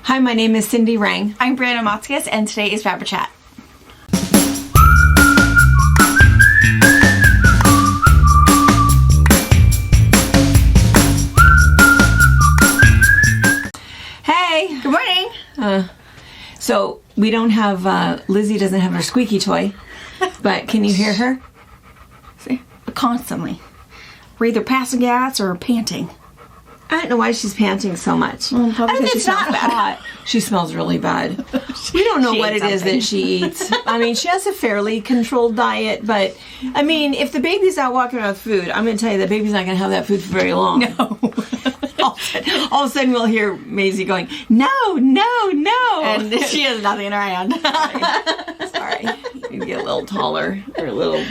Hi, my name is Cindy Rang. I'm Brianna Motzkis, and today is FabriChat. Hey! Good morning! So, we don't have, Lizzie doesn't have her squeaky toy, but can you hear her? See? Constantly. We're either passing gas or panting. I don't know why she's panting so much. Well, probably I mean, because she it's not smells bad. hot. She smells really bad. We don't know She what ate it is something. that she eats. I mean, she has a fairly controlled diet, but, I mean, if the baby's out walking around with food, I'm going to tell you the baby's not going to have that food for very long. No. All of a sudden, we'll hear Maisie going, no, no, no. And she has nothing in her hand. Sorry. Maybe a little taller or a little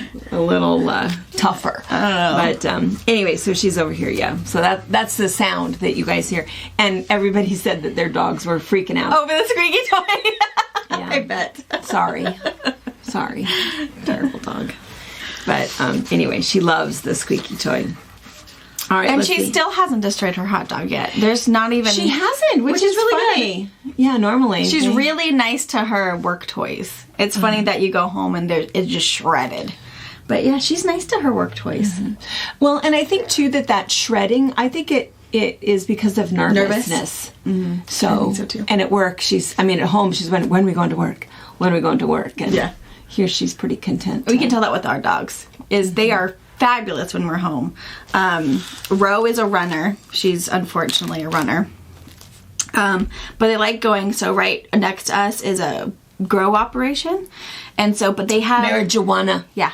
tougher. I don't know. But anyway, so she's over here, yeah. So that's the sound that you guys hear. And everybody said that their dogs were freaking out. Over the squeaky toy. Yeah. I bet. Sorry. Terrible dog. But anyway, she loves the squeaky toy. All right, And let's she see. still hasn't destroyed her hot dog yet. There's not even... She hasn't, which is really funny. Yeah, normally. She's really nice to her work toys. It's funny that you go home and it's just shredded. But yeah, she's nice to her work toys. Mm-hmm. Well, and I think too that shredding, I think it is because of nervousness. Mm-hmm. So, I think so too. And at work, at home, she's when are we going to work? When are we going to work? And Yeah. here she's pretty content. We can tell that with our dogs. They are fabulous when we're home. Ro is a runner. She's unfortunately a runner. But they like going, so right next to us is a grow operation. And so, but they have... Marijuana. Yeah.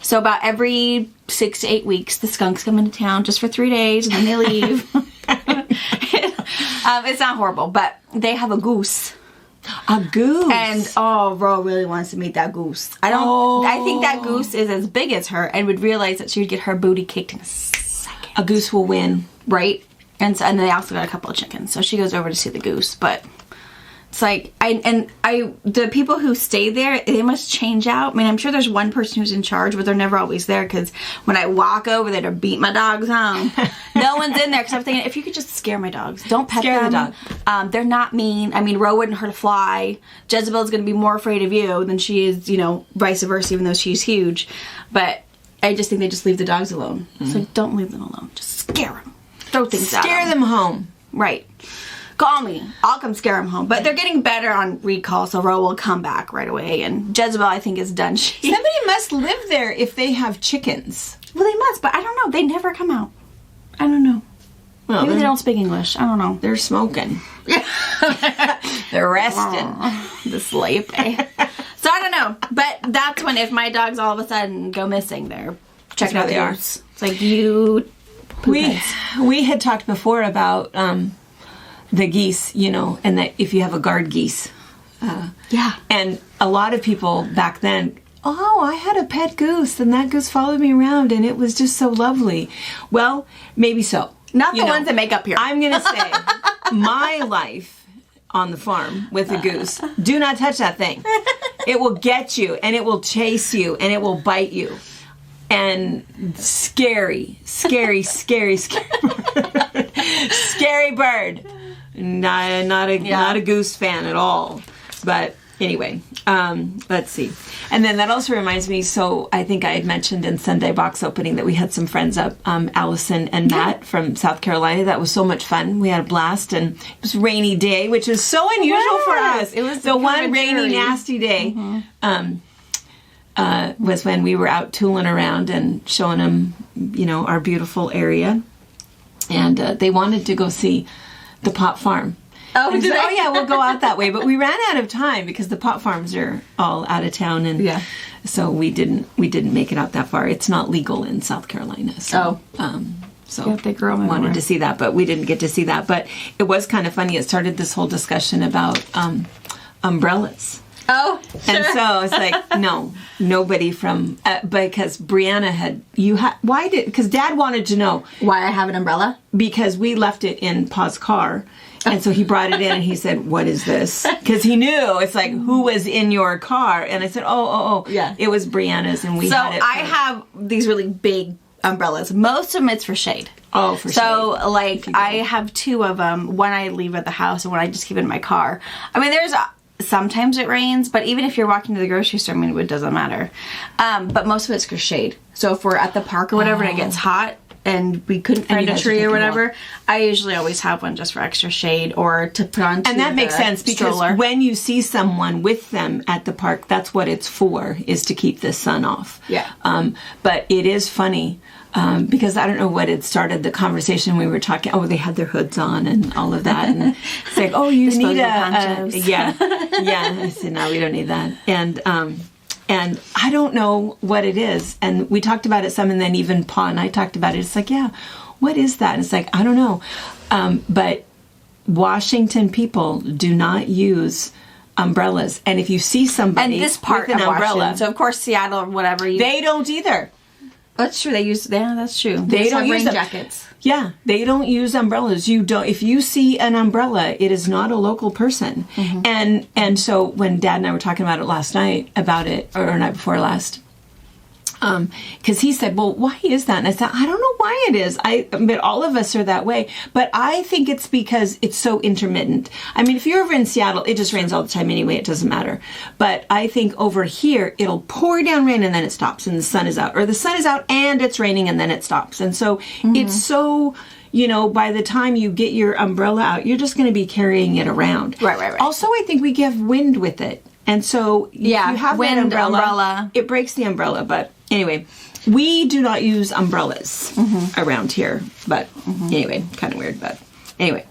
So about every 6 to 8 weeks, the skunks come into town just for 3 days and then they leave. It's not horrible, but they have a goose. A goose. And Ro really wants to meet that goose. I think that goose is as big as her and would realize that she would get her booty kicked in a second. A goose will win. Right? And then they also got a couple of chickens. So she goes over to see the goose, but it's like the people who stay there, they must change out. I mean, I'm sure there's one person who's in charge, but they're never always there because when I walk over there to beat my dogs home, no one's in there because I'm thinking, if you could just scare my dogs, don't pet Scare them. the dog. They're not mean. I mean, Ro wouldn't hurt a fly. Jezebel's going to be more afraid of you than she is, vice versa, even though she's huge. But I just think they just leave the dogs alone. So don't leave them alone. Just scare them. Throw things at them. Scare them home. Right. Call me. I'll come scare them home. But they're getting better on recall, so Ro will come back right away. And Jezebel, I think, is done. Somebody must live there if they have chickens. Well, they must, but I don't know. They never come out. I don't know. Well, Maybe they don't speak English. I don't know. They're smoking. They're resting. The sleep. So I don't know. But that's when, if my dogs all of a sudden go missing, they're checking out where the they are. goose. It's like, you... We had talked before about the geese, and that if you have a guard geese. Yeah. And a lot of people back then, I had a pet goose and that goose followed me around and it was just so lovely. Well, maybe so. Not the ones that make up here. I'm going to say my life on the farm with a goose, do not touch that thing. It will get you and it will chase you and it will bite you. And scary bird. Not a goose fan at all. But anyway, let's see. And then that also reminds me, so I think I had mentioned in Sunday box opening that we had some friends up, Allison and Matt from South Carolina. That was so much fun. We had a blast, and it was a rainy day, which is so unusual for us. It was the one rainy, nasty day. Was when we were out tooling around and showing them, our beautiful area. And they wanted to go see the pot farm. Oh, and yeah, we'll go out that way. But we ran out of time because the pot farms are all out of town, and so we didn't make it out that far. It's not legal in South Carolina. So, so they grow them wanted everywhere. to see that, but we didn't get to see that. But it was kind of funny. It started this whole discussion about umbrellas. Oh, sure. And so it's like, no, nobody from, because Brianna because Dad wanted to know. Why I have an umbrella? Because we left it in Pa's car. And so he brought it in and he said, what is this? Because he knew, it's like, who was in your car? And I said, oh. Yeah. It was Brianna's and we had it. So I have these really big umbrellas. Most of them it's for shade. Oh, for so shade. Like I have 2 of them. One I leave at the house and one I just keep in my car. I mean, there's sometimes it rains, but even if you're walking to the grocery store, I mean, it doesn't matter. But most of it's for shade. So if we're at the park or whatever and it gets hot and we couldn't find a tree or whatever, I usually always have one just for extra shade or to put on. And that makes sense because when you see someone with them at the park, that's what it's for, is to keep the sun off. Yeah. But it is funny because I don't know what had started the conversation. We were talking, they had their hoods on and all of that. And it's like, you need yeah. I said, no, we don't need that. And I don't know what it is. And we talked about it some, and then even Pa and I talked about it. It's like, what is that? And it's like, I don't know. But Washington people do not use umbrellas. And if you see somebody and this part with an umbrella, so of course Seattle or whatever, they don't either. That's true. That's true. They don't use rain jackets. Yeah, they don't use umbrellas. You don't. If you see an umbrella, it is not a local person. Mm-hmm. And so when Dad and I were talking about it last night, or night before last, because he said, well, why is that? And I said, I don't know why it is. But all of us are that way. But I think it's because it's so intermittent. I mean, if you're over in Seattle, it just rains all the time anyway. It doesn't matter. But I think over here, it'll pour down rain and then it stops and the sun is out. Or the sun is out and it's raining and then it stops. And so it's so... by the time you get your umbrella out, you're just going to be carrying it around. Right. Also, I think we get wind with it. And so if you have wind, that umbrella, it breaks the umbrella. But anyway, we do not use umbrellas around here. But anyway, kind of weird. But anyway.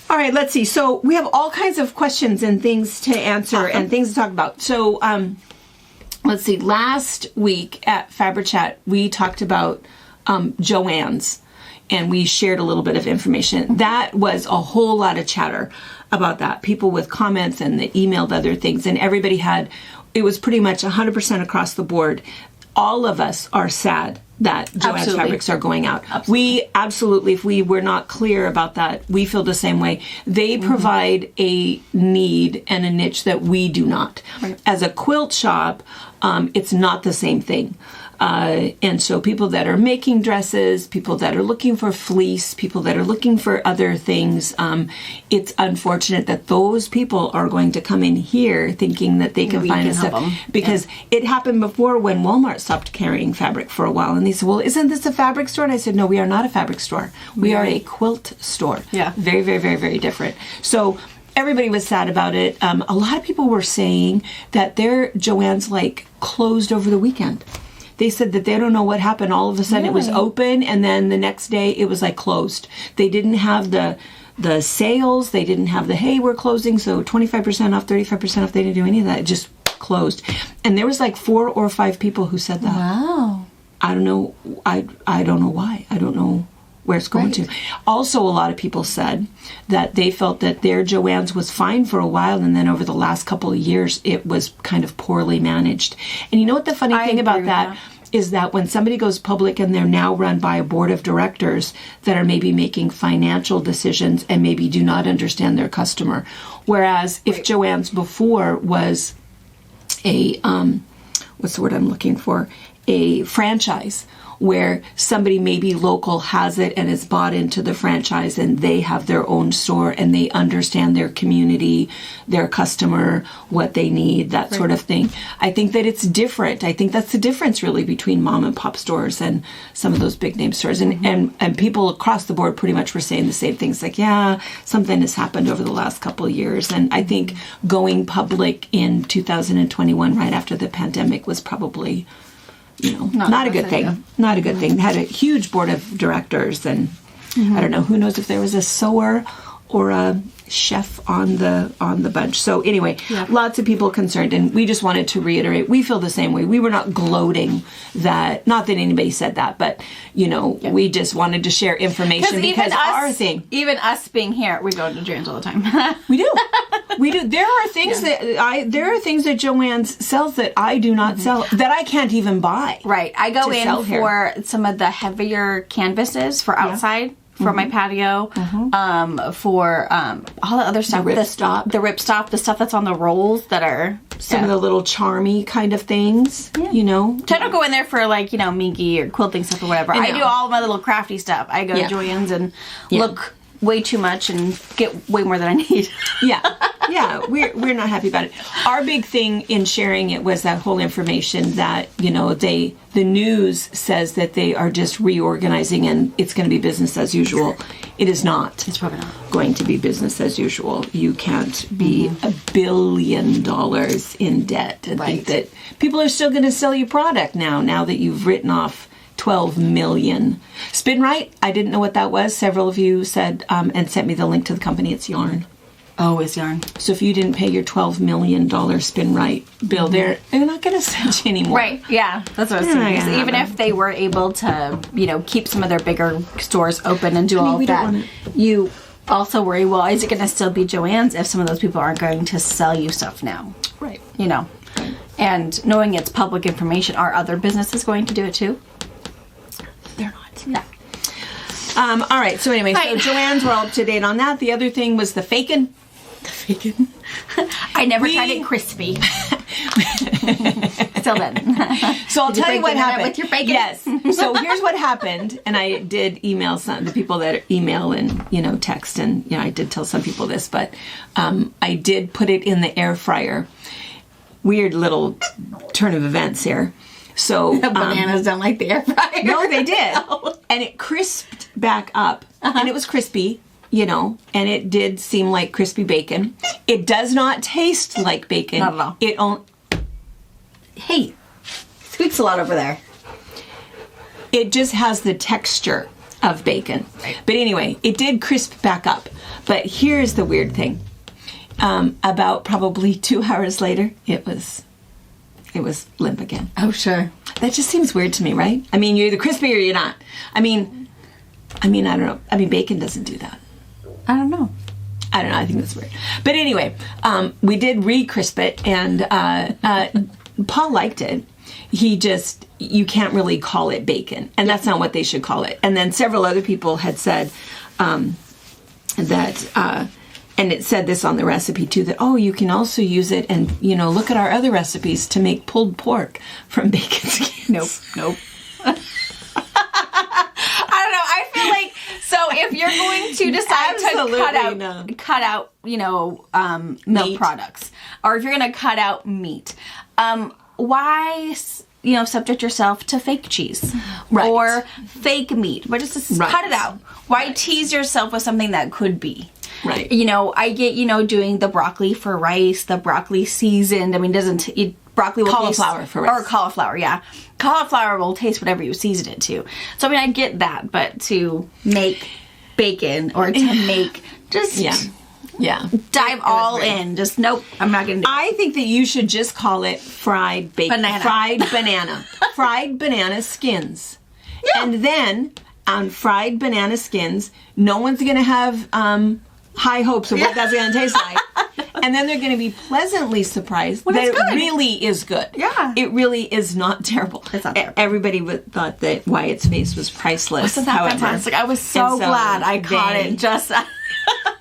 All right, let's see. So we have all kinds of questions and things to answer and things to talk about. So let's see. Last week at FabriChat, we talked about Joann's. And we shared a little bit of information. That was a whole lot of chatter about that. People with comments and they emailed other things. And everybody it was pretty much 100% across the board. All of us are sad that Joann's fabrics are going out. We absolutely, if we were not clear about that, we feel the same way. They provide a need and a niche that we do not. Right. As a quilt shop, it's not the same thing. And so people that are making dresses, people that are looking for fleece, people that are looking for other things, it's unfortunate that those people are going to come in here thinking that they can find stuff. Because it happened before when Walmart stopped carrying fabric for a while. And they said, well, isn't this a fabric store? And I said, no, we are not a fabric store. We are a quilt store. Yeah. Very, very, very, very different. So everybody was sad about it. A lot of people were saying that their Joann's closed over the weekend. They said that they don't know what happened. All of a sudden it was open and then the next day it was closed. They didn't have the sales. They didn't have the, hey, we're closing, so 25% off, 35% off. They didn't do any of that. It just closed. And there was 4 or 5 people who said that. Wow. I don't know. I don't know why. I don't know where it's going to. Also, a lot of people said that they felt that their Joann's was fine for a while, and then over the last couple of years, it was kind of poorly managed. And you know what the funny thing about that is that when somebody goes public and they're now run by a board of directors that are maybe making financial decisions and maybe do not understand their customer. Whereas if Joann's before was a, what's the word I'm looking for? A franchise, where somebody maybe local has it and is bought into the franchise and they have their own store and they understand their community, their customer, what they need, that sort of thing. I think that it's different. I think that's the difference really between mom and pop stores and some of those big name stores. And people across the board pretty much were saying the same things something has happened over the last couple of years. And I think going public in 2021 right after the pandemic was probably not a good thing. Not a good thing. Had a huge board of directors, and I don't know, who knows if there was a sewer or a chef on the bunch. So anyway, lots of people concerned, and we just wanted to reiterate, we feel the same way. We were not gloating that, not that anybody said that, but we just wanted to share information because our thing. Even us being here, we go to Joann's all the time. We do. There are things that Joann's sells that I do not sell, that I can't even buy. Right. I go in for some of the heavier canvases for outside. For my patio, for all the other stuff, the ripstop, the stuff that's on the rolls that are some of the little charmy kind of things, you know. So I don't go in there for like, you know, minky or quilting stuff or whatever. I do all my little crafty stuff. I go to Joann's and look way too much and get way more than I need. We're not happy about it. Our big thing in sharing it was that whole information that, you know, the news says that they are just reorganizing and it's going to be business as usual. It is not. It's probably not going to be business as usual. You can't be $1 billion in debt and think that people are still going to sell you product now that you've written off 12 million. Spin right? I didn't know what that was. Several of you said and sent me the link to the company. It's Yarn. Oh, it's Yarn. So if you didn't pay your $12 million Spin right bill, they're not going to send you anymore. Right, yeah. That's what I was thinking. Even if they were able to, you know, keep some of their bigger stores open and do all of that, you also worry, well, is it going to still be Joann's if some of those people aren't going to sell you stuff now? Right. You know. And knowing it's public information, are other businesses going to do it too? They're not. No. All right. So anyway, so Joann's, we're all up to date on that. The other thing was the fakin'. I never tried it crispy. Still then. So I'll tell you what happened. With your bacon? Yes. So here's what happened. And I did email some the people that email and, you know, text. And, you know, I did tell some people this. But I did put it in the air fryer. Weird little turn of events here. So bananas don't like the air fryer. No, they did. And it crisped back up. And it was crispy. You know, and it did seem like crispy bacon. It does not taste like bacon. Not at all. Hey, squeaks a lot over there. It just has the texture of bacon. Right. But anyway, it did crisp back up. But here's the weird thing. About probably 2 hours later, it was limp again. Oh, sure. That just seems weird to me, right? I mean, you're either crispy or you're not. I mean, I don't know. I mean, bacon doesn't do that. I don't know. I think that's weird. But anyway, we did re-crisp it, and Paul liked it. You can't really call it bacon, and that's not what they should call it. And then several other people had said that, and it said this on the recipe too, that, you can also use it and, you know, look at our other recipes to make pulled pork from bacon skins. Nope. I don't know. I feel like, so if you're going to decide to cut out, you know, milk products, or if you're going to cut out meat, why, you know, subject yourself to fake cheese or fake meat, but just cut it out. Why tease yourself with something that could be? Right. You know, I get, you know, doing the broccoli for rice, the broccoli seasoned. I mean, broccoli will cauliflower taste, for rice. or cauliflower, yeah. Cauliflower will taste whatever you season it to. So I mean, I get that, but to make bacon or to make just dive all in. Just nope, I'm not gonna do it. I think that you should just call it fried bacon, fried banana, fried banana skins, and then on fried banana skins, no one's gonna have high hopes of what that's gonna taste like. And then they're going to be pleasantly surprised that it really is good. Yeah. It really is not terrible. It's not terrible. Everybody thought that Wyatt's face was priceless. Wasn't that fantastic? I was so glad I caught it just...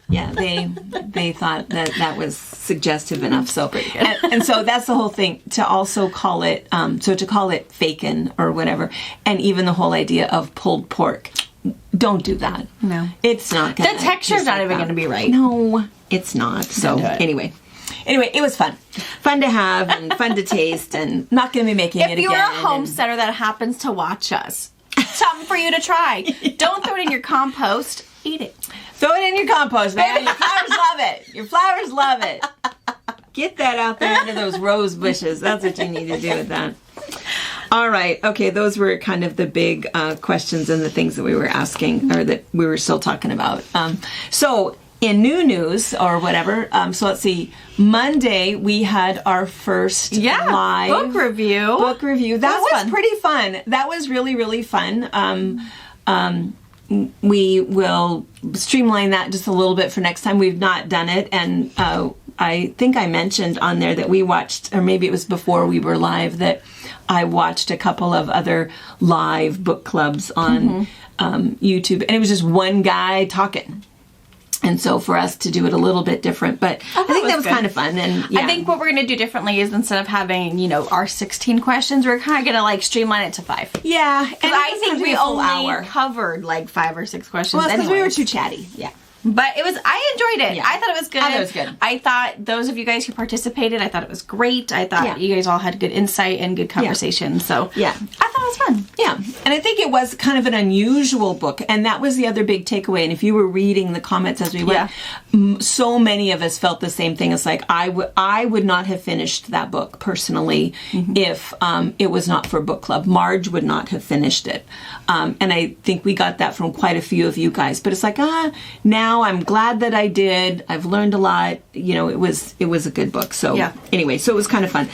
Yeah, they thought that was suggestive enough. So and so that's the whole thing, to also call it, to call it fakin' or whatever, and even the whole idea of pulled pork. Don't do that. No. It's not going to. The texture's not even going to be right. No, it's not. So anyway, it was fun. Fun to have and fun to taste, and not going to be making it again. If you're a homesteader that happens to watch us, something for you to try. Don't throw it in your compost. Eat it. Throw it in your compost, man. Your flowers love it. Your flowers love it. Get that out there into those rose bushes. That's what you need to do with that. All right. Okay, those were kind of the big questions and the things that we were asking, or that we were still talking about. So in new news or whatever, so let's see. Monday we had our first live book review. That was pretty fun. That was really, really fun. We will streamline that just a little bit for next time. We've not done it, and I think I mentioned on there that we watched, or maybe it was before we were live, that I watched a couple of other live book clubs on YouTube, and it was just one guy talking. And so for us to do it a little bit different, but I think that was kind of fun. And I think what we're going to do differently is instead of having, our 16 questions, we're kind of going to like streamline it to 5. Yeah. And I think we only covered like 5 or 6 questions. Well, because we were too chatty. Yeah. But I enjoyed it. Yeah. I thought it was good. I thought it was good. I thought those of you guys who participated, I thought it was great. I thought you guys all had good insight and good conversation. So I thought it was fun. Yeah. And I think it was kind of an unusual book. And that was the other big takeaway. And if you were reading the comments as we went, so many of us felt the same thing. It's like, I would not have finished that book personally if it was not for book club. Marge would not have finished it. And I think we got that from quite a few of you guys. But it's like, now I'm glad that I did. I've learned a lot. It was a good book. So anyway, so it was kind of fun.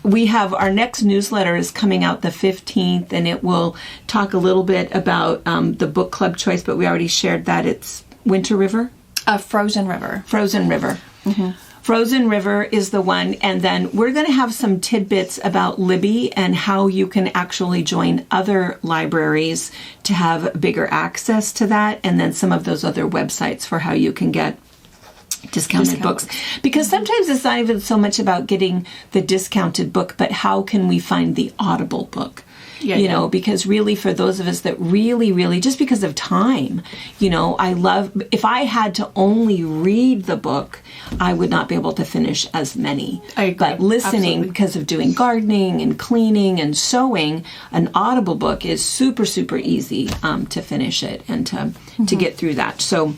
We have our next newsletter is coming out the 15th, and it will talk a little bit about the book club choice, but we already shared that. It's Winter River? Frozen River. Frozen River. Mm-hmm. Frozen River is the one, and then we're going to have some tidbits about Libby and how you can actually join other libraries to have bigger access to that, and then some of those other websites for how you can get discounted books. Because sometimes it's not even so much about getting the discounted book, but how can we find the Audible book? Because really for those of us that really, just because of time, I love, if I had to only read the book, I would not be able to finish as many. I agree. But listening, because of doing gardening and cleaning and sewing, an Audible book is super, super easy to finish it and to get through that. So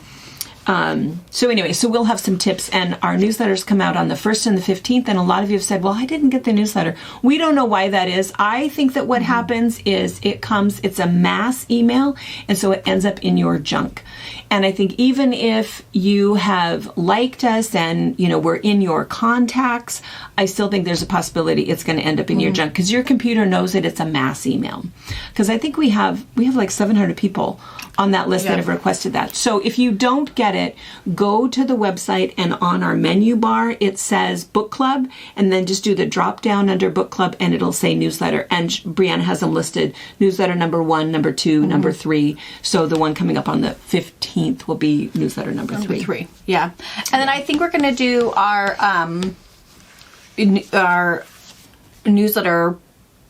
anyway, so we'll have some tips, and our newsletters come out on the 1st and the 15th, and a lot of you have said, well, I didn't get the newsletter. We don't know why that is. I think that what happens is it's a mass email, and so it ends up in your junk. And I think even if you have liked us and, we're in your contacts, I still think there's a possibility it's going to end up in your junk, because your computer knows that it's a mass email. Because I think we have like 700 people on that list that have requested that. So if you don't get it, go to the website, and on our menu bar it says book club, and then just do the drop down under book club and it'll say newsletter, and Brianna has them listed: newsletter number 1, number 2, number 3. So the one coming up on the 15th will be newsletter number 3. Yeah. And then I think we're going to do our newsletter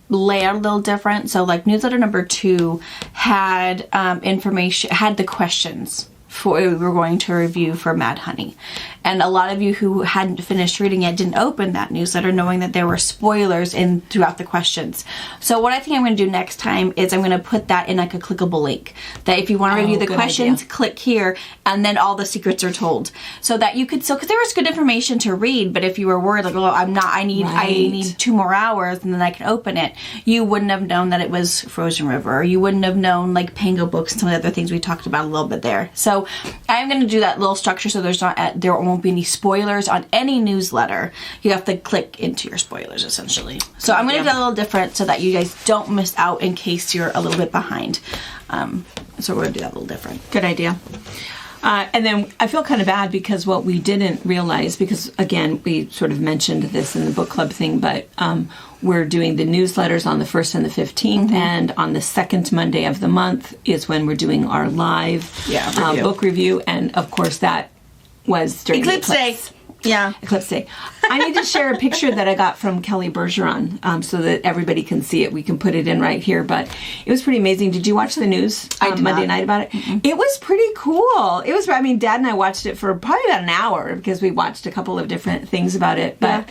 layout a little different. So like newsletter number 2 had information, had the questions we were going to review for Mad Honey. And a lot of you who hadn't finished reading it didn't open that newsletter knowing that there were spoilers throughout the questions. So what I think I'm going to do next time is I'm going to put that in like a clickable link, that if you want to review the questions, click here, and then all the secrets are told. So that you could still, because there was good information to read, but if you were worried like, I need 2 more hours and then I can open it, you wouldn't have known that it was Frozen River, or you wouldn't have known like Pango books and some of the other things we talked about a little bit there. So I'm going to do that little structure so there won't be any spoilers on any newsletter. You have to click into your spoilers essentially. So I'm going to do that a little different so that you guys don't miss out in case you're a little bit behind. So we're going to do that a little different. Good idea. And then I feel kind of bad because what we didn't realize, because again, we sort of mentioned this in the book club thing, but we're doing the newsletters on the 1st and the 15th, and on the 2nd Monday of the month is when we're doing our live book review. And of course that was during Eclipse Day. Yeah. Eclipse Day. I need to share a picture that I got from Kelly Bergeron so that everybody can see it. We can put it in right here, but it was pretty amazing. Did you watch the news Monday night about it? Mm-hmm. It was pretty cool. It was, Dad and I watched it for probably about an hour because we watched a couple of different things about it, but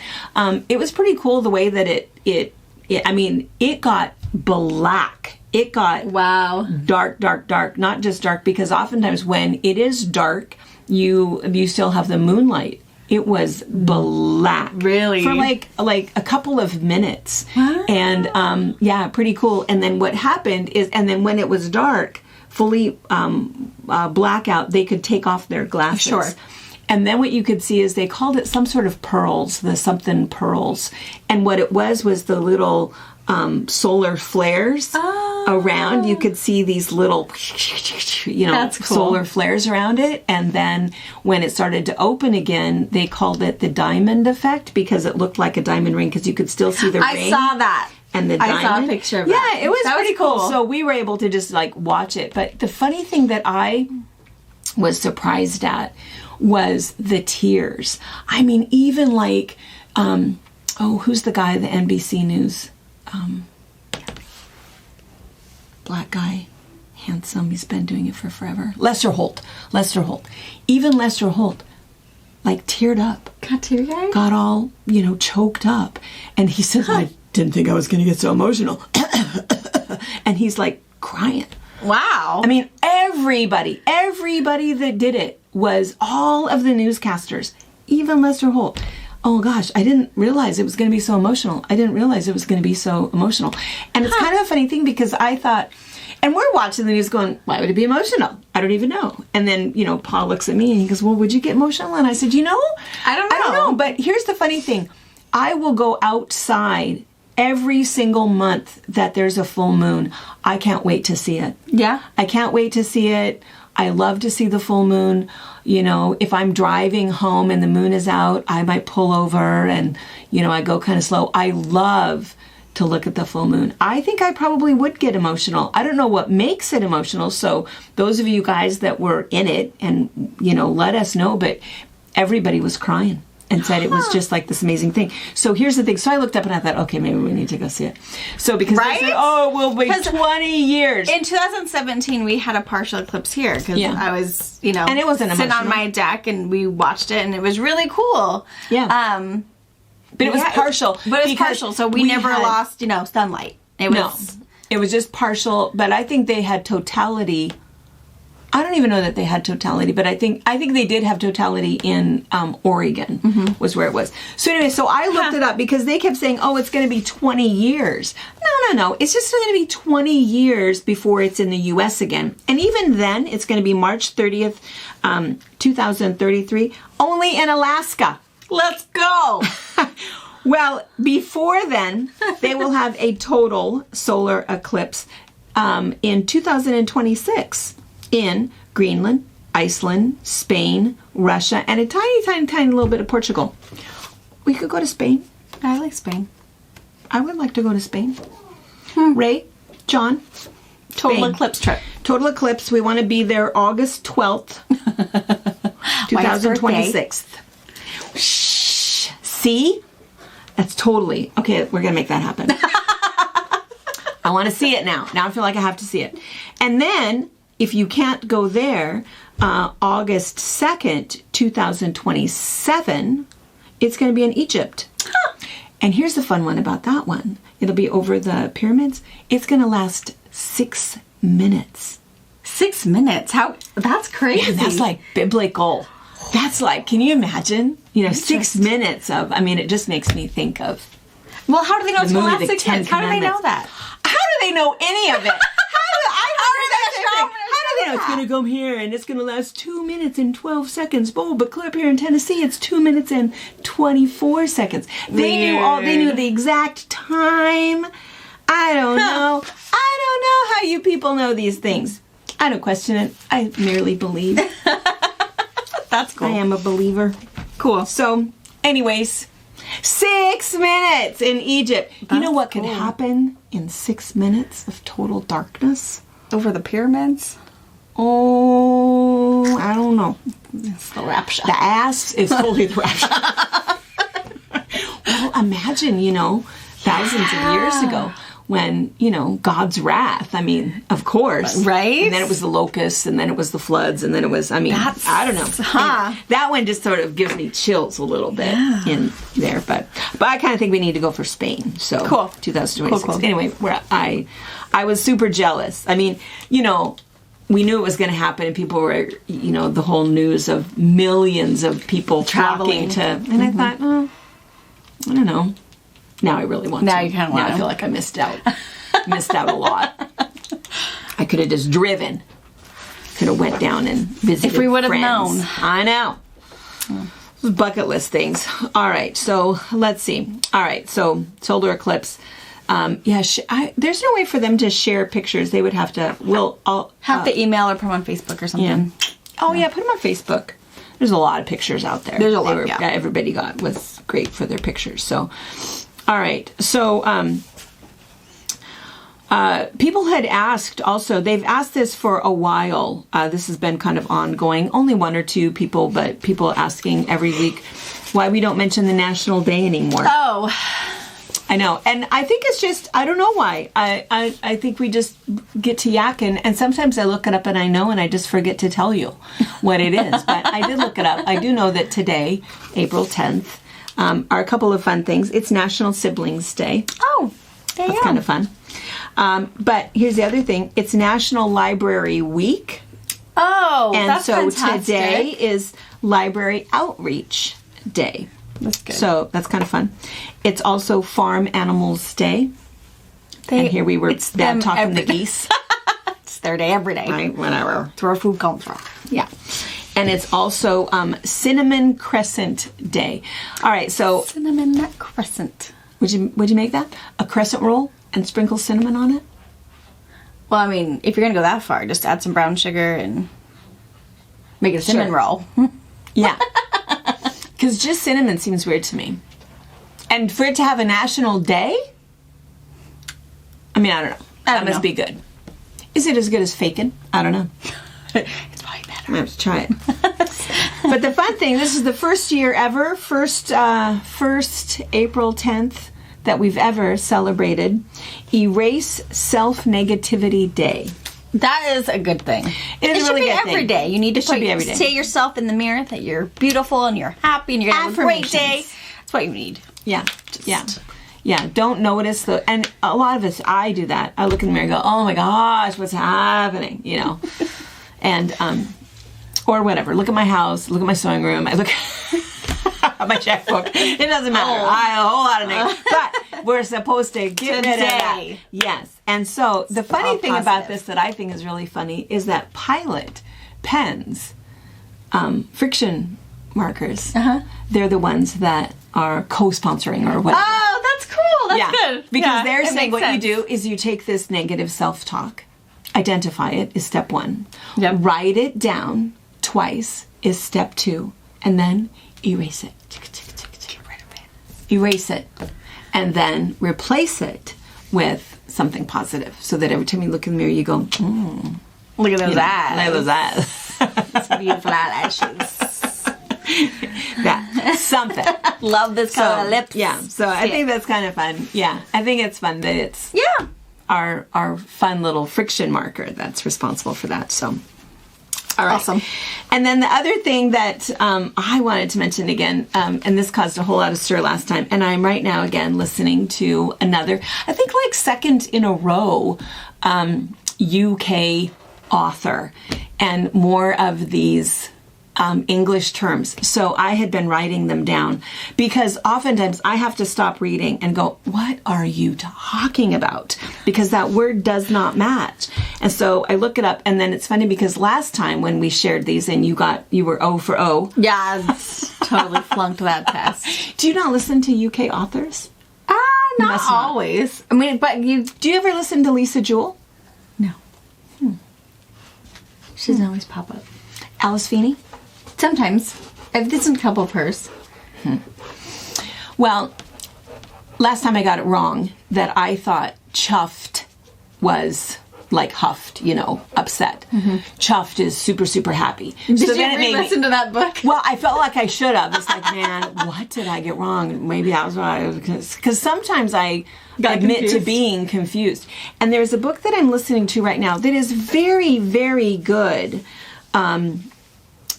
it was pretty cool the way that it got black. It got dark, not just dark, because oftentimes when it is dark, you still have the moonlight. It was black. Really? For like a couple of minutes. Wow. And pretty cool. And then what happened is, and then when it was dark, fully blackout, they could take off their glasses. Sure. And then what you could see is they called it some sort of pearls, the something pearls. And what it was the little solar flares around. You could see these little, That's cool. solar flares around it. And then when it started to open again, they called it the diamond effect because it looked like a diamond ring because you could still see the ring. I saw that. And the diamond. I saw a picture of that. Yeah, it was pretty cool. So we were able to just watch it. But the funny thing that I was surprised at was the tears. I mean, even like, who's the guy, the NBC News? Black guy, handsome, he's been doing it for forever. Lester Holt. Even Lester Holt, like, teared up. Got teary-eyed? Got all, choked up. And he said, I didn't think I was going to get so emotional. And he's like crying. Wow. I mean, everybody that did it was all of the newscasters, even Lester Holt. Oh gosh, I didn't realize it was going to be so emotional. And it's kind of a funny thing because I thought, and we're watching the news going, why would it be emotional? I don't even know. And then, Paul looks at me and he goes, well, would you get emotional? And I said, I don't know. But here's the funny thing. I will go outside every single month that there's a full moon. I can't wait to see it. Yeah. I can't wait to see it. I love to see the full moon. If I'm driving home and the moon is out, I might pull over and, I go kind of slow. I love to look at the full moon. I think I probably would get emotional. I don't know what makes it emotional. So those of you guys that were in it and, let us know, but everybody was crying and said it was just like this amazing thing. So here's the thing. So I looked up and I thought, okay, maybe we need to go see it. So because they said, we'll wait 20 years. In 2017, we had a partial eclipse here because I was, and it wasn't sitting on my deck and we watched it and it was really cool. Yeah. But it was partial. But it was partial, so we never lost, sunlight. It was just partial, but I think they had totality. I don't even know that they had totality, but I think they did have totality in Oregon, was where it was. So anyway, so I looked it up because they kept saying, it's going to be 20 years. No. It's just going to be 20 years before it's in the U.S. again. And even then, it's going to be March 30th, 2033, only in Alaska. Let's go! Well, before then, they will have a total solar eclipse in 2026 in Greenland, Iceland, Spain, Russia, and a tiny little bit of Portugal. We could go to Spain. I like Spain. I would like to go to Spain. Ray, John, total eclipse trip. Total eclipse. We want to be there August 12th, 2026. Shh. See? That's totally... Okay, we're going to make that happen. I want to see it now. Now I feel like I have to see it. And then, if you can't go there, August 2nd, 2027, it's going to be in Egypt. And here's the fun one about that one. It'll be over the pyramids. It's going to last 6 minutes. 6 minutes? That's crazy. Yeah, that's like biblical. That's like, can you imagine? 6 minutes of, it just makes me think of. Well, how do they know it's going to last 6 minutes? How do they know that? How do they know any of it? How do they know it's going to come here and it's going to last 2 minutes and 12 seconds? But clear up here in Tennessee, it's 2 minutes and 24 seconds. They knew the exact time. I don't know. I don't know how you people know these things. I don't question it. I merely believe. That's cool. I am a believer. Cool. So, anyways, 6 minutes in Egypt. You know what could happen in 6 minutes of total darkness? Over the pyramids? Oh, I don't know. It's the rapture. The ass is totally the rapture. Well, imagine, thousands of years ago when, God's wrath. Of course. Right? And then it was the locusts, and then it was the floods, and then it was, I don't know. That one just sort of gives me chills a little bit in there. But I kind of think we need to go for Spain. So, cool. 2026. Cool. Anyway, I was super jealous. We knew it was going to happen, and people were, the whole news of millions of people traveling to, and I thought, I don't know. Now I really want to. Now you kind of want to. I feel like I missed out. Missed out a lot. I could have just driven. Could have went down and visited if we would have friends. known. I know. Bucket list things. All right, so let's see. All right, so solar eclipse. There's no way for them to share pictures. They would have to. I'll have to email or put them on Facebook or something. Yeah. Oh yeah, put them on Facebook. There's a lot of pictures out there. There's a lot. Everybody was great for their pictures. So, all right. So, People had asked also, they've asked this for a while. This has been kind of ongoing. Only one or two people, but people asking every week why we don't mention the National Day anymore. Oh. I know. And I think it's just, I don't know why. I think we just get to yakking. And sometimes I look it up and I know and I just forget to tell you what it is. But I did look it up. I do know that today, April 10th, are a couple of fun things. It's National Siblings Day. Oh, there you That's go. kind of fun. But here's the other thing. It's National Library Week. Oh, And that's so fantastic. today is Library Outreach Day. That's good. So that's kind of fun. It's also Farm Animals Day. And here we were bad talking the geese. It's their day every day. Right, whatever. It's where our food comes from. Yeah. And it's also Cinnamon Crescent Day. All right, so Cinnamon nut crescent. would you make that? A crescent roll and sprinkle cinnamon on it? Well, I mean, if you're going to go that far, just add some brown sugar and make it a cinnamon roll. Yeah. Because just cinnamon seems weird to me. And for it to have a national day? I mean, I don't know. That must be good. Is it as good as fakin'? I don't know. It's probably better. I have to try it. But the fun thing, this is the first year ever, first April 10th that we've ever celebrated Erase Self-Negativity Day. That is a good thing. It is a really should be good every thing. day. You need to It should be every day. say yourself in the mirror that you're beautiful and you're happy and you're going to have a great day. Affirmations. That's what you need. Yeah, yeah. Don't notice and a lot of us, I do that. I look in the mirror and go, oh my gosh, what's happening? You know, and or whatever. Look at my house. Look at my sewing room. I look at my checkbook. It doesn't matter. I have a whole lot of things, but we're supposed to get rid of that. Yes, and so the funny thing about this that I think is really funny is that Pilot pens, friction markers. They're the ones that are co-sponsoring or whatever. Oh, that's cool. That's good. Because they're saying what sense. you do is you take this negative self-talk, identify it is step 1. Yep. Write it down twice is step 2. And then erase it. Get rid of it. Erase it. And then replace it with something positive. So that every time you look in the mirror, you go, Look at those eyes. Look at those eyes. Those beautiful eyelashes. Yeah, something. Love this color lips. Yeah, so I think that's kind of fun. Yeah, I think it's fun that it's our fun little friction marker that's responsible for that. So, all right. Awesome. And then the other thing that I wanted to mention again, and this caused a whole lot of stir last time, and I'm right now again listening to another, I think like second in a row, UK author, and more of these English terms. So I had been writing them down because oftentimes I have to stop reading and go, what are you talking about? Because that word does not match. And so I look it up, and then it's funny because last time when we shared these and you were O for O. Yeah, totally flunked that test. Do you not listen to UK authors? Not Must not. always. I mean, but you... Do you ever listen to Lisa Jewell? No. She doesn't always pop up. Alice Feeney? Sometimes. I've listened to a couple of hers. Well, last time I got it wrong, that I thought chuffed was like huffed, upset. Chuffed is super, super happy. Did you re-listen to that book? Well, I felt like I should have. It's like, man, what did I get wrong? Maybe that was what I was... Because sometimes I admit to being confused. And there's a book that I'm listening to right now that is very, very good.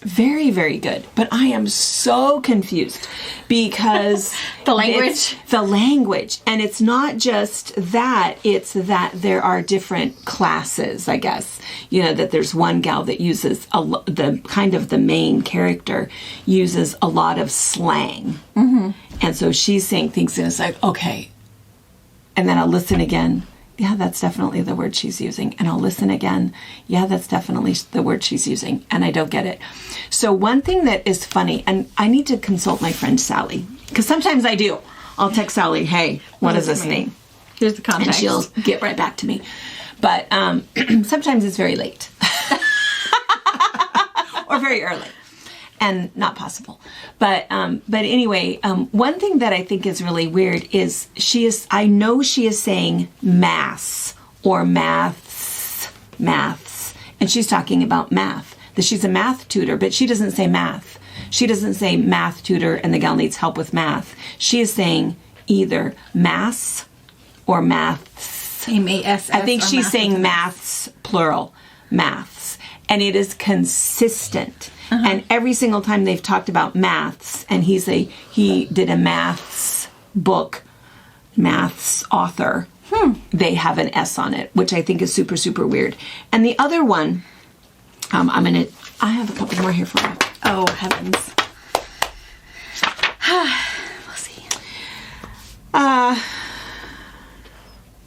Very, very good. But I am so confused because... The language? The language. And it's not just that. It's that there are different classes, I guess. That there's one gal that uses the main character uses a lot of slang. Mm-hmm. And so she's saying things and it's like, okay. And then I'll listen again. Yeah, that's definitely the word she's using. And I'll listen again. Yeah, that's definitely the word she's using. And I don't get it. So one thing that is funny, and I need to consult my friend Sally, because sometimes I do. I'll text Sally, hey, what does this mean? Here's the context. And she'll get right back to me. But sometimes it's very late. Or very early. And not possible. But anyway, one thing that I think is really weird is I know she is saying mass or maths. And she's talking about math. That she's a math tutor, but she doesn't say math. She doesn't say math tutor and the gal needs help with math. She is saying either maths or maths. M-A-S-S. I think she's saying maths, plural, maths. And it is consistent. And every single time they've talked about maths, and he did a maths book, maths author, they have an S on it, which I think is super, super weird. And the other one, I have a couple more here for you. Oh, heavens. We'll see.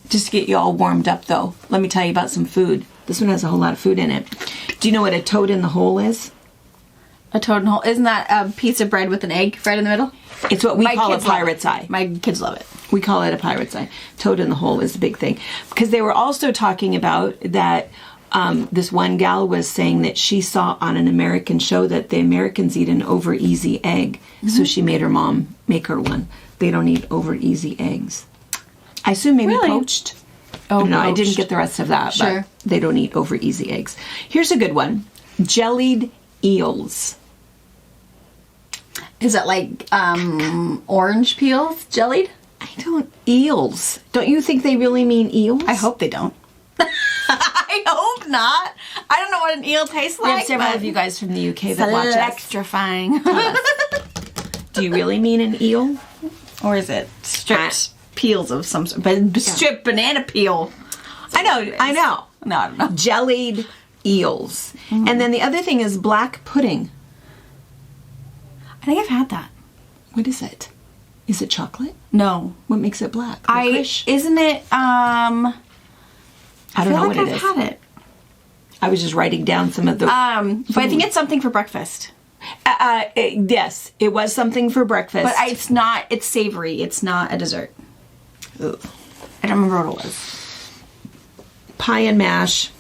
Just to get you all warmed up, though, let me tell you about some food. This one has a whole lot of food in it. Do you know what a toad in the hole is? A toad in the hole. Isn't that a piece of bread with an egg right in the middle? It's what we call a pirate's eye. My kids love it. We call it a pirate's eye. Toad in the hole is the big thing. Because they were also talking about that this one gal was saying that she saw on an American show that the Americans eat an over easy egg. So she made her mom make her one. They don't eat over easy eggs. I assume maybe poached. Oh, no, I poached. didn't get the rest of that. Sure. But they don't eat over easy eggs. Here's a good one. Jellied eels. Is it like orange peels jellied? Eels. Don't you think they really mean eels? I hope they don't. I hope not. I don't know what an eel tastes like. We have several of you guys from the UK that watch us. Electrifying. Do you really mean an eel? Or is it stripped peels of some sort? But stripped banana peel. I know. No, I don't know. Jellied eels. And then the other thing is black pudding. I think I've had that. What is it? Is it chocolate? No. What makes it black? Isn't it, I don't know like what it is. I've had it. I was just writing down some of the... But I think it's something for breakfast. Yes, it was something for breakfast. But it's savory. It's not a dessert. Ugh. I don't remember what it was. Pie and mash,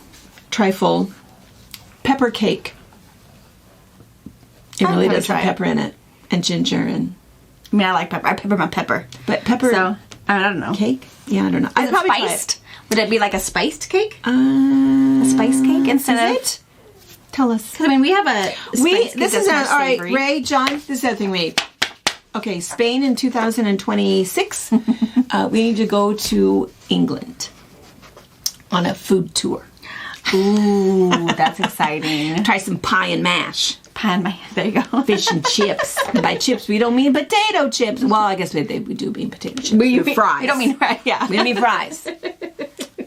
trifle, pepper cake. It really does have pepper in it. And ginger and... I mean, I like pepper. I pepper my pepper. But pepper... So, I don't know. Cake? Yeah, I don't know. I'd probably spiced? Would it be like a spiced cake? A spiced cake instead of... Tell us. Because, I mean, we have a spiced cake this is that's all right, savory. Ray, John, this is the other thing we need. Okay, Spain in 2026. We need to go to England on a food tour. Ooh, that's exciting. Try some pie and mash. Pie and mash. There you go. Fish and chips. And by chips, we don't mean potato chips. Well, I guess we do mean potato chips. We mean fries. We don't mean fries. Yeah. We mean fries.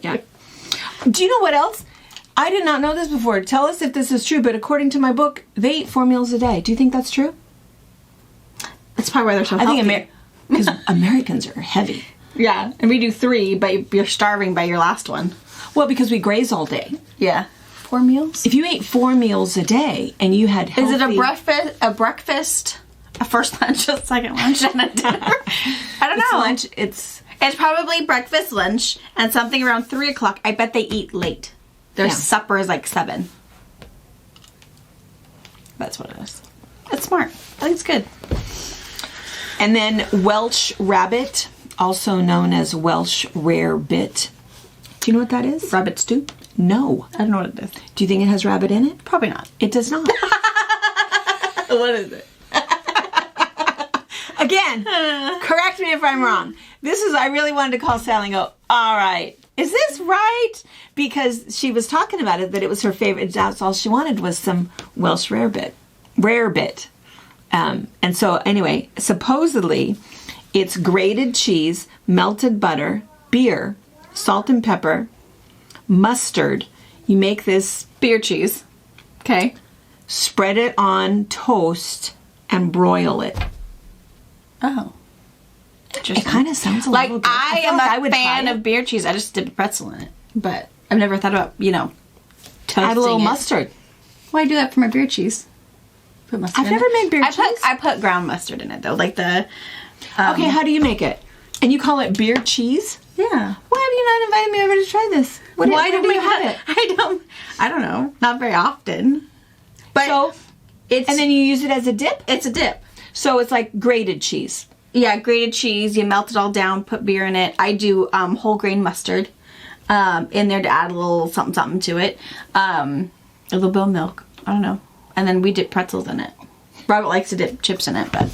Yeah. Do you know what else? I did not know this before. Tell us if this is true, but according to my book, they eat 4 meals a day. Do you think that's true? That's probably why they're so healthy. healthy. I think because Americans are heavy. Yeah, and we do 3, but you're starving by your last one. Well, because we graze all day. Yeah. 4 meals? If you ate 4 meals a day and you had healthy... Is it a breakfast, a first lunch, a second lunch, and a dinner? I don't know. Lunch, it's probably breakfast, lunch, and something around 3 o'clock. I bet they eat late. Their supper is like 7. That's what it is. It's smart. I think it's good. And then Welsh Rabbit, also known as Welsh Rarebit. Do you know what that is? Rabbit stew? No. I don't know what it is. Do you think it has rabbit in it? Probably not. It does not. What is it? Again, correct me if I'm wrong. I really wanted to call Sally and go, all right, is this right? Because she was talking about it, that it was her favorite. That's all she wanted was some Welsh Rarebit. And so anyway, supposedly it's grated cheese, melted butter, beer, salt and pepper, mustard. You make this Beer cheese. Okay. spread it on toast, and broil it. Oh. Interesting. It kind of sounds like little good. I feel am like a I would fan try of it. beer cheese. I just did pretzel in it. But I've never thought about, toasting Add a little it. mustard. Why do that for my beer cheese? Put mustard I've in never it. made beer cheese. I put ground mustard in it, though. Like the... Okay, how do you make it? And you call it beer cheese? Yeah. Why have you not invited me over to try this? Why do you have it? I don't know. Not very often. But So, it's... and then you use it as a dip? It's a dip. So it's like grated cheese. Yeah, grated cheese. You melt it all down, put beer in it. I do whole grain mustard. in there to add a little something to it. A little bit of milk. I don't know. And then we dip pretzels in it. Robert likes to dip chips in it, but...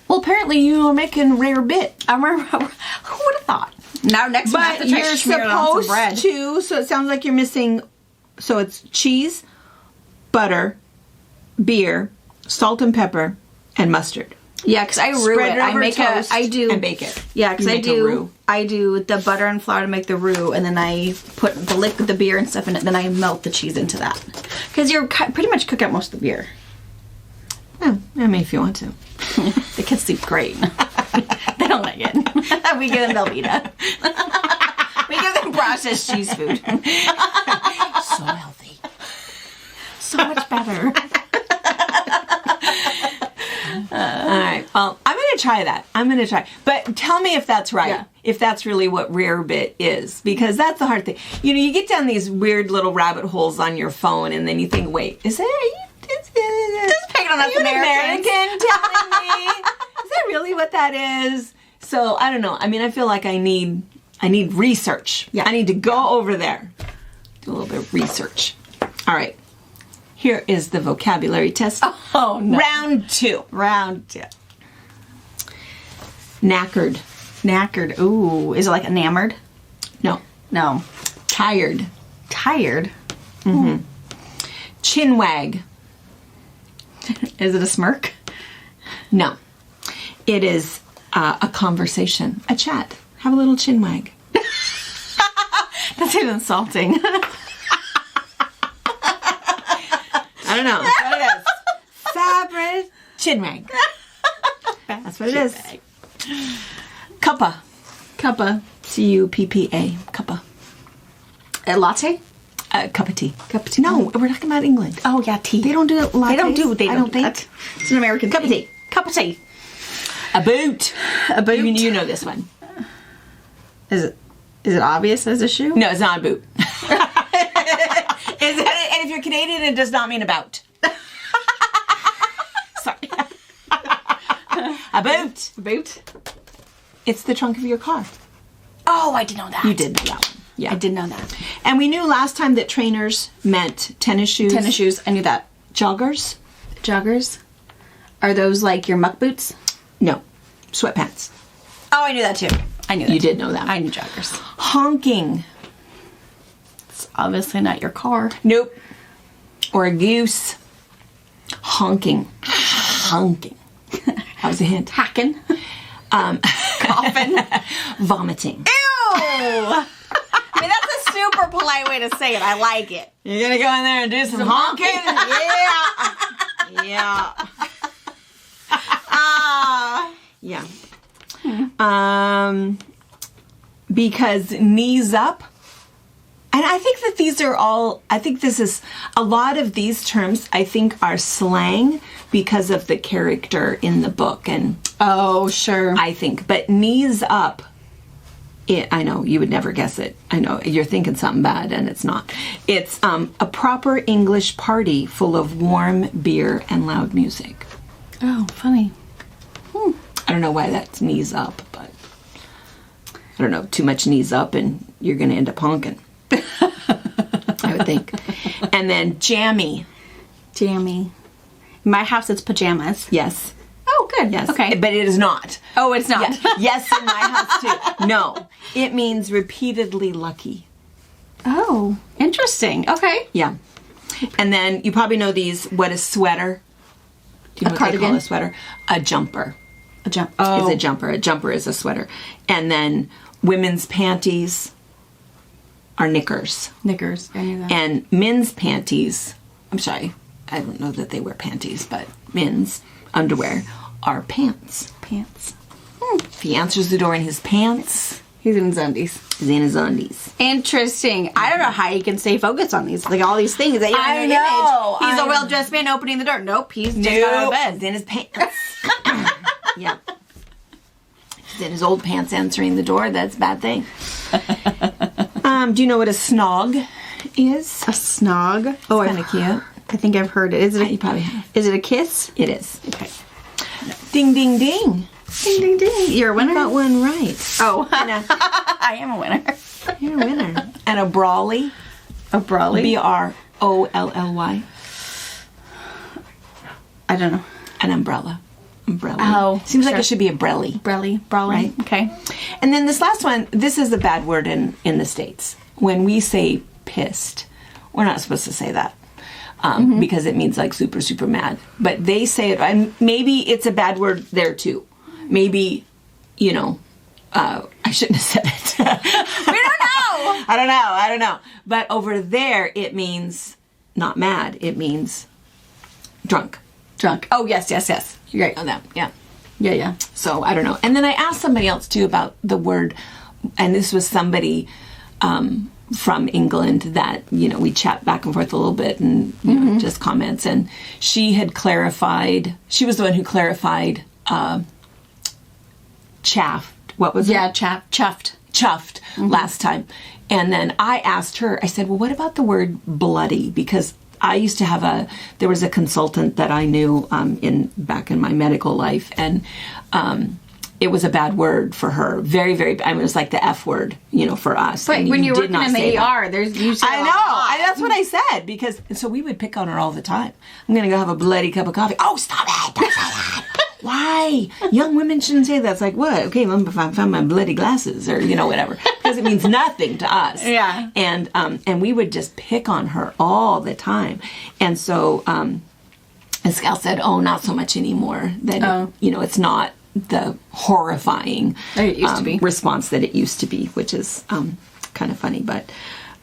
Well, apparently you are making rare bit. I remember... Who would have thought? Now next time I have to try to smear it on some bread. To, so it sounds like you're missing... So it's cheese, butter, beer, salt and pepper, and mustard. Yeah, because I roux it. I make toast I do and bake it. Yeah, because I do the butter and flour to make the roux, and then I put the liquid, the beer and stuff in it. Then I melt the cheese into that. Because you're pretty much cooking out most of the beer. Oh, I mean, if you want to. The kids sleep great. They don't like it. We give them Velveeta. We give them processed cheese food. So healthy. So much better. All right. Well, I'm going to try that. But tell me if that's right. Yeah. If that's really what rare bit is. Because that's the hard thing. You know, you get down these weird little rabbit holes on your phone, and then you think, wait, is it... Just picking on us Americans. American telling me? Is that really what that is? So, I don't know. I mean, I feel like I need research. Yeah. I need to go over there. Do a little bit of research. All right. Here is the vocabulary test. Oh, no. Round 2. Knackered. Ooh. Is it like enamored? No. Tired. Mm-hmm. Chinwag. Is it a smirk? No. It is a conversation. A chat. Have a little chinwag. That's even insulting. I don't know. That's what it is. Chinwag. That's what it is. Cuppa. Cuppa. C-U-P-P-A. Cuppa. A latte? Cup of tea. No, we're talking about England. Oh, yeah, tea. They don't do it lattes. They don't do I don't think. It's an American Cup of tea. Cup of tea. A boot. A boot. You know this one. Is it obvious as a shoe? No, it's not a boot. And if you're Canadian, it does not mean about. Sorry. A boot. A boot? It's the trunk of your car. Oh, I did know that. You did know that one. Yeah. I did know that. And we knew last time that trainers meant tennis shoes. Tennis shoes. I knew that. Joggers? Joggers? Are those like your muck boots? No. Sweatpants. Oh, I knew that too. I knew that. You did know that. I knew joggers. Honking. It's obviously not your car. Nope. Or a goose. Honking. That was a hint. Hacking. Coughing. Vomiting. Ew! I mean, that's a super polite way to say it. I like it. You're gonna go in there and do some honking? Yeah. Yeah. Because knees up. And I think that these are all, I think this is, a lot of these terms I think are slang because of the character in the book. And oh, sure. I think, but knees up, I know, you would never guess it. I know, you're thinking something bad and it's not. It's a proper English party full of warm beer and loud music. Oh, funny. I don't know why that's knees up, but I don't know, too much knees up and you're going to end up honking. I would think. And then jammy. Jammy. In my house, it's pajamas. Yes. Oh, good. Yes. Okay. But it is not. Oh, it's not. Yeah. Yes, in my house too. No. It means repeatedly lucky. Oh, interesting. Okay. Yeah. And then you probably know these. What is sweater? Do you know what they call a sweater? A jumper. A jumper. Oh. Is a jumper. A jumper is a sweater. And then women's panties are knickers. Knickers. I knew that. And men's panties, I'm sorry, I don't know that they wear panties, but men's underwear are pants. Pants. If he answers the door in his pants, he's in his undies. He's in his undies. Interesting. I don't know how you can stay focused on these, like all these things that you have in your image. He's a well-dressed man opening the door. Nope, he's just out of bed. He's in his pants. Yeah. He's in his old pants answering the door. That's a bad thing. Do you know what a snog is? A snog? Oh, kind of cute. I think I've heard it. Is it? You probably have. Is it a kiss? It is. Okay. Ding, ding, ding. Ding, ding, ding. You're a winner? I got one right. Oh. I am a winner. You're a winner. And a brawly. A brawly? B-R-O-L-L-Y. I don't know. An umbrella. Umbrella. Oh. Seems like it should be a brelly. Brawly. Right? Okay. And then this last one, this is a bad word in the States. When we say pissed, we're not supposed to say that. Because it means like super, super mad. But they say it, and maybe it's a bad word there too. Maybe, I shouldn't have said it. We don't know. I don't know. But over there, it means not mad. It means drunk. Drunk. Oh, yes. You're right on that. Yeah. Yeah. So I don't know. And then I asked somebody else too about the word, and this was somebody from England that, we chat back and forth a little bit and just comments. And she had clarified, she was the one who clarified chaffed. What was it? Yeah, chuffed. Chuffed last time. And then I asked her, I said, well, what about the word bloody? Because I used to there was a consultant that I knew back in my medical life, and it was a bad word for her. Very, very, it was like the F word, for us. But when you're working in the ER, there's usually I know. That's what I said, so we would pick on her all the time. I'm going to go have a bloody cup of coffee. Oh, stop it. Don't say that. Why? Young women shouldn't say that. It's like, what? Okay, let me find my bloody glasses or, whatever. Because it means nothing to us. Yeah. And we would just pick on her all the time. And so, and Scal said, oh, not so much anymore. That, it's not the horrifying it used to be. Response that it used to be, which is kind of funny. But,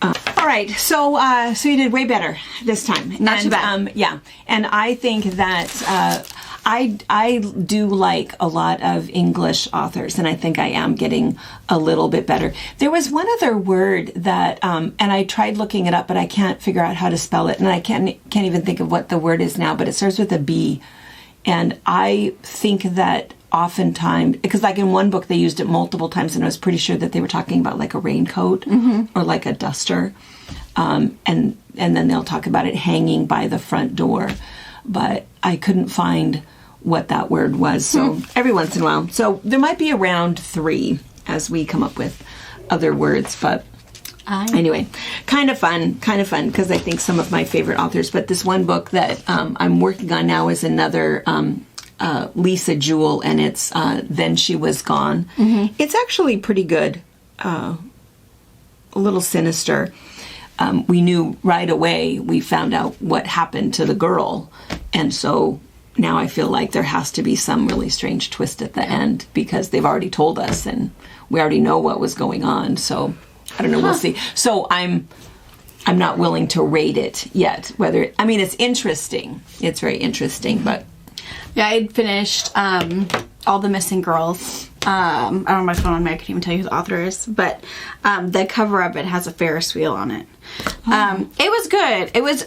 all right. So you did way better this time. Not too bad. Yeah. And I think that... I do like a lot of English authors, and I think I am getting a little bit better. There was one other word that, and I tried looking it up, but I can't figure out how to spell it, and I can't even think of what the word is now, but it starts with a B. And I think that oftentimes, because like in one book they used it multiple times, and I was pretty sure that they were talking about like a raincoat or like a duster, and then they'll talk about it hanging by the front door, but I couldn't find what that word was. So every once in a while. So there might be around 3 as we come up with other words. But anyway, kind of fun because I think some of my favorite authors. But this one book that I'm working on now is another Lisa Jewell, and it's Then She Was Gone. It's actually pretty good. A little sinister. We knew right away, we found out what happened to the girl. And so now I feel like there has to be some really strange twist at the end because they've already told us and we already know what was going on. So I don't know, we'll see. So I'm not willing to rate it yet. It's interesting. It's very interesting, but... Yeah, I'd finished All the Missing Girls. I don't have my phone on me. I couldn't even tell you who the author is. But the cover of it has a Ferris wheel on it. It was good. It was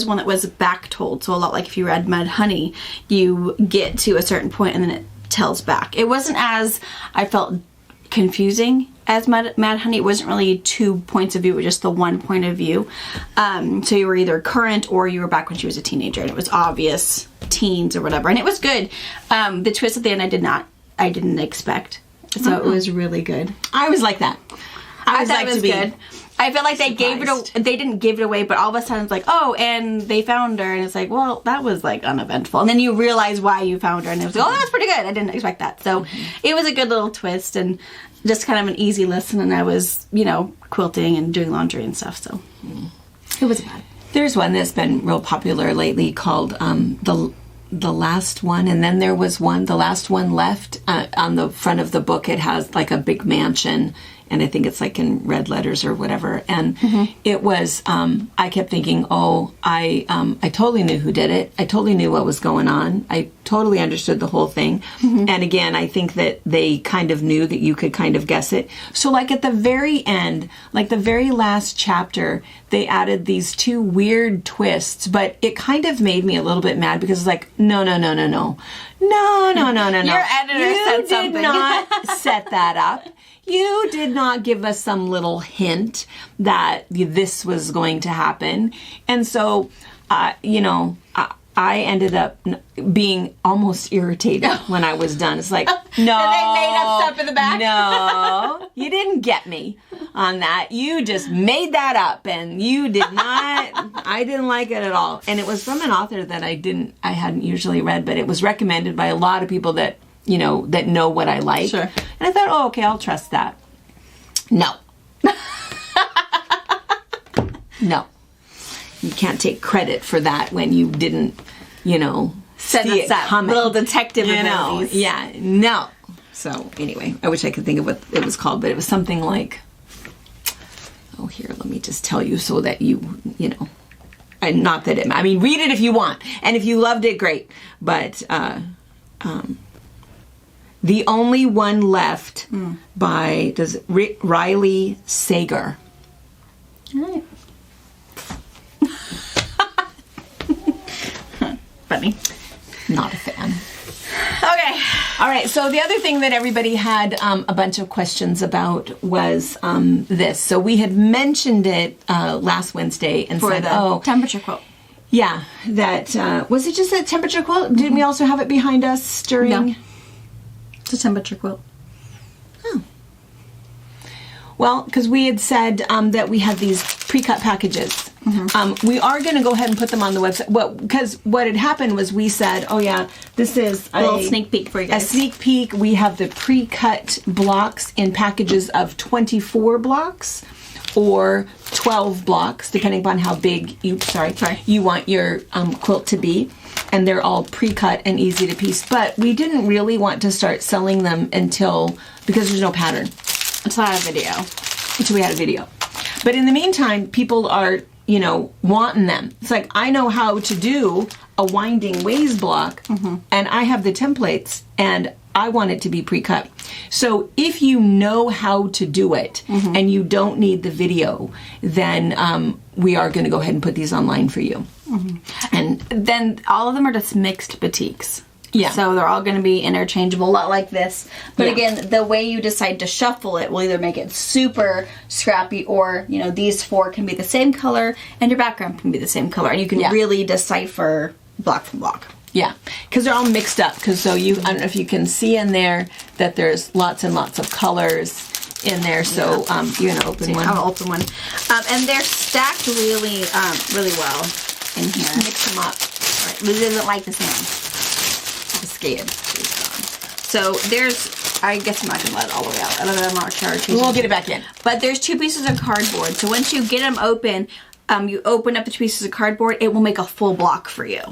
one that was back told. So a lot like if you read Mad Honey, you get to a certain point and then it tells back. It wasn't as, I felt, confusing as Mad Honey. It wasn't really 2 points of view. It was just the one point of view. So you were either current or you were back when she was a teenager. And it was obvious teens or whatever. And it was good. The twist at the end I didn't expect. So it was really good. I was like that. I thought it was good. I feel like they didn't give it away, but all of a sudden it's like, oh, and they found her, and it's like, well, that was like uneventful. And then you realize why you found her, and it was like, oh, that's pretty good. I didn't expect that. So it was a good little twist and just kind of an easy listen. And I was, quilting and doing laundry and stuff. So it wasn't bad. There's one that's been real popular lately called The Last One, and then there was one, The Last One Left. On the front of the book, it has like a big mansion, and I think it's like in red letters or whatever. And it was, I kept thinking, I totally knew who did it. I totally knew what was going on. I totally understood the whole thing. And again, I think that they kind of knew that you could kind of guess it. So like at the very end, like the very last chapter, they added these 2 weird twists, but it kind of made me a little bit mad because it's like, no. Your editor said something. You did not set that up. You did not give us some little hint that this was going to happen. And so, I ended up being almost irritated when I was done. It's like, no. And they made up stuff in the back? No. You didn't get me. on that. You just made that up, and you did not. I didn't like it at all. And it was from an author that I hadn't usually read, but it was recommended by a lot of people that that know what I like. Sure. And I thought, oh, okay, I'll trust that. No. No. You can't take credit for that when you didn't, Set see us it up. coming. Little detective abilities. Yeah, no. So anyway, I wish I could think of what it was called, but it was something like, oh, here, let me just tell you so that and not that I mean, read it if you want, and if you loved it, great. But The Only One Left by Riley Sager. All right. Funny. Not a fan. Okay. All right, so the other thing that everybody had a bunch of questions about was this. So we had mentioned it last Wednesday and For said, the temperature quote. Yeah, that, was it just a temperature quote? Didn't we also have it behind us during? No. It's a temperature quote. Oh. Well, because we had said that we had these pre-cut packages. We are going to go ahead and put them on the website. Well, because what had happened was we said, oh yeah, this is A little sneak peek for you guys. A sneak peek. We have the pre-cut blocks in packages of 24 blocks or 12 blocks, depending upon how big you want your quilt to be. And they're all pre-cut and easy to piece. But we didn't really want to start selling them because there's no pattern. Until I had a video. Until we had a video. But in the meantime, people are, wanting them. It's like, I know how to do a winding ways block, and I have the templates, and I want it to be pre-cut. So if you know how to do it, and you don't need the video, then we are going to go ahead and put these online for you. And then all of them are just mixed batiks. Yeah. So they're all going to be interchangeable, a lot like this. But again, the way you decide to shuffle it will either make it super scrappy or, these four can be the same color and your background can be the same color. And you can really decipher block from block. Yeah, because they're all mixed up. I don't know if you can see in there that there's lots and lots of colors in there. So you're going to open one. I'll open one. And they're stacked really, really well in here. Mix them up. Right. But it doesn't like the sound. Scared. So I guess I'm not going to let it all the way out. I'm not sure. We'll get it back in. But there's 2 pieces of cardboard. So once you get them open, you open up the 2 pieces of cardboard, it will make a full block for you.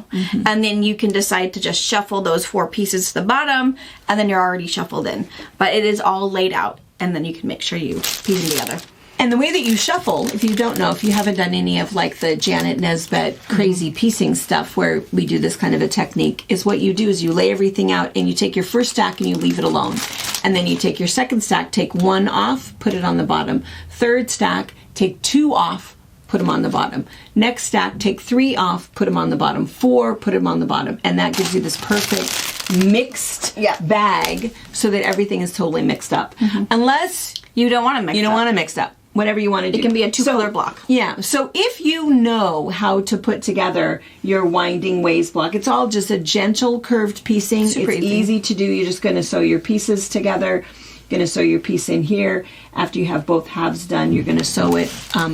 And then you can decide to just shuffle those 4 pieces to the bottom, and then you're already shuffled in. But it is all laid out, and then you can make sure you piece them together. And the way that you shuffle, if you don't know, if you haven't done any of like the Janet Nesbitt crazy piecing stuff where we do this kind of a technique, is what you do is you lay everything out and you take your first stack and you leave it alone. And then you take your second stack, take 1 off, put it on the bottom. Third stack, take 2 off, put them on the bottom. Next stack, take 3 off, put them on the bottom. 4, put them on the bottom. And that gives you this perfect mixed bag so that everything is totally mixed up. Unless you don't want to mix You don't want to mix up. Whatever you want to do. It can be a 2-color block. Yeah. So if you know how to put together your winding ways block, it's all just a gentle curved piecing. Super it's easy to do. You're just going to sew your pieces together. Going to sew your piece in here. After you have both halves done, you're going to sew it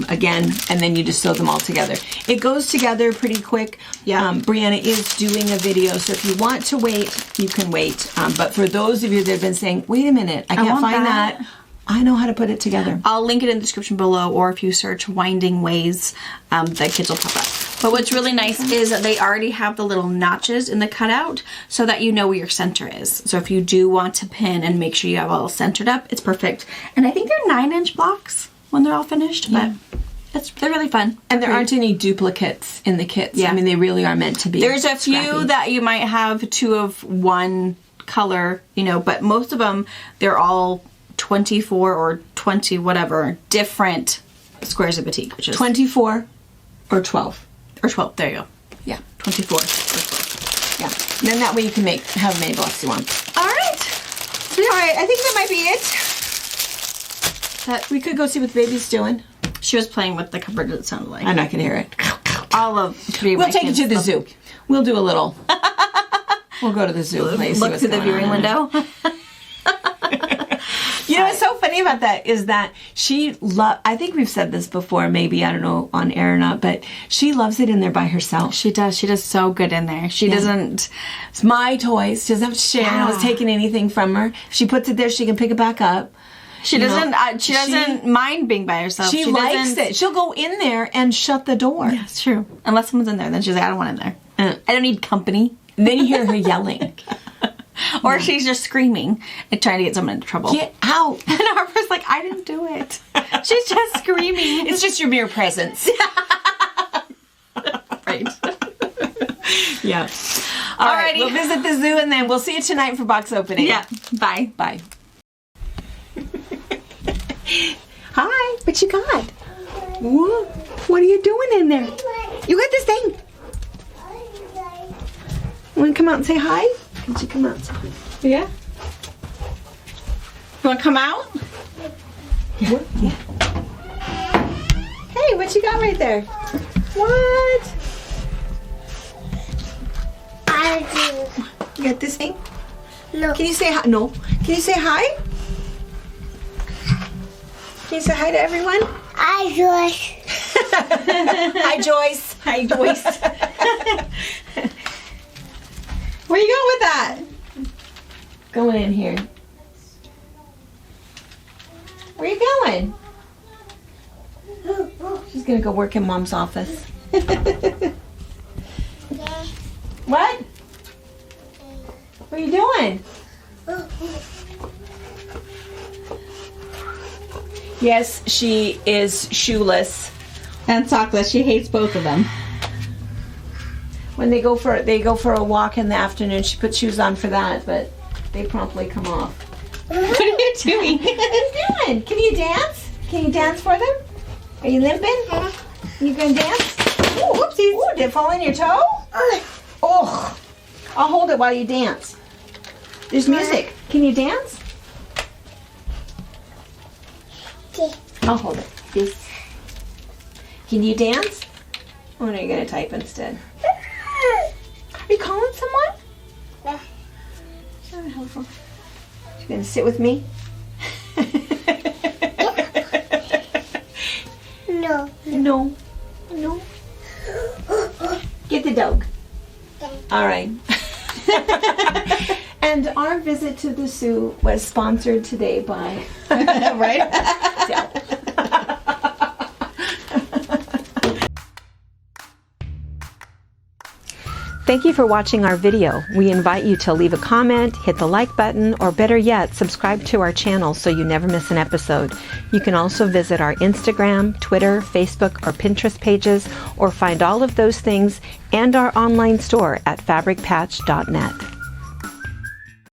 again, and then you just sew them all together. It goes together pretty quick. Yeah. Brianna is doing a video, so if you want to wait, you can wait. But for those of you that have been saying, wait a minute, I can't find that. I know how to put it together. I'll link it in the description below, or if you search Winding Ways, the kids will pop up. But what's really nice is that they already have the little notches in the cutout so that you know where your center is. So if you do want to pin and make sure you have all centered up, it's perfect. And I think they're 9-inch blocks when they're all finished, but they're really fun. And there aren't any duplicates in the kits. Yeah. I mean, they really are meant to be. There's a few scrappy. that you might have 2 of one color, but most of them, they're all 24 or 20 whatever different squares of batik, which is 24 or 12 or 12. There you go. Yeah, 24 or 12. yeah. And then that way you can have many blocks you want. All right. All right, I think that might be it. We could go see what the baby's doing. She was playing with the cupboard. It sounded like. I'm not gonna hear it. All of 3 of We'll my take you kids to the love- zoo. We'll do a little. We'll go to the zoo. Look through the viewing window. It's so funny. funny about that is that I think we've said this before, maybe, I don't know, on air or not, but she loves it in there by herself. She does. She does so good in there. She doesn't... It's my toys. She doesn't have to share. I was taking anything from her. If she puts it there, she can pick it back up. She doesn't. She doesn't mind being by herself. She likes it. She'll go in there and shut the door. Yeah, it's true. Unless someone's in there, then she's like, I don't want in there. I don't need company. And then you hear her yelling. Or she's just screaming and trying to get someone into trouble. Get out. And Harper's like, I didn't do it. She's just screaming. It's just your mere presence. Right. Yeah. All right. We'll visit the zoo and then we'll see you tonight for box opening. Yeah. Bye. Bye. Hi. What you got? What are you doing in there? You got this thing. You want to come out and say hi? Could you come out and say hi? Yeah? You want to come out? Yeah. Hey, what you got right there? What? I do. You got this thing? No. Can you say hi? No. Can you say hi? Can you say hi to everyone? I Joyce. Hi, Joyce. Hi, Joyce. Where you going with that? Going in here. Where you going? She's gonna go work in Mom's office. What? What are you doing? Yes, she is shoeless. And sockless. She hates both of them. When they go for a walk in the afternoon, she puts shoes on for that, but they promptly come off. What are you doing? What are you doing? Can you dance? Can you dance for them? Are you limping? You gonna dance? Ooh, whoopsies! Ooh, did it fall in your toe? Oh, I'll hold it while you dance. There's music. Can you dance? I'll hold it. Yes. Can you dance? Or are you gonna type instead? Are you calling someone? Yeah. So helpful. You gonna sit with me? No. No. No. Get the dog. All right. And our visit to the zoo was sponsored today by... Right? Thank you for watching our video. We invite you to leave a comment, hit the like button, or better yet, subscribe to our channel so you never miss an episode. You can also visit our Instagram, Twitter, Facebook, or Pinterest pages, or find all of those things and our online store at fabricpatch.net.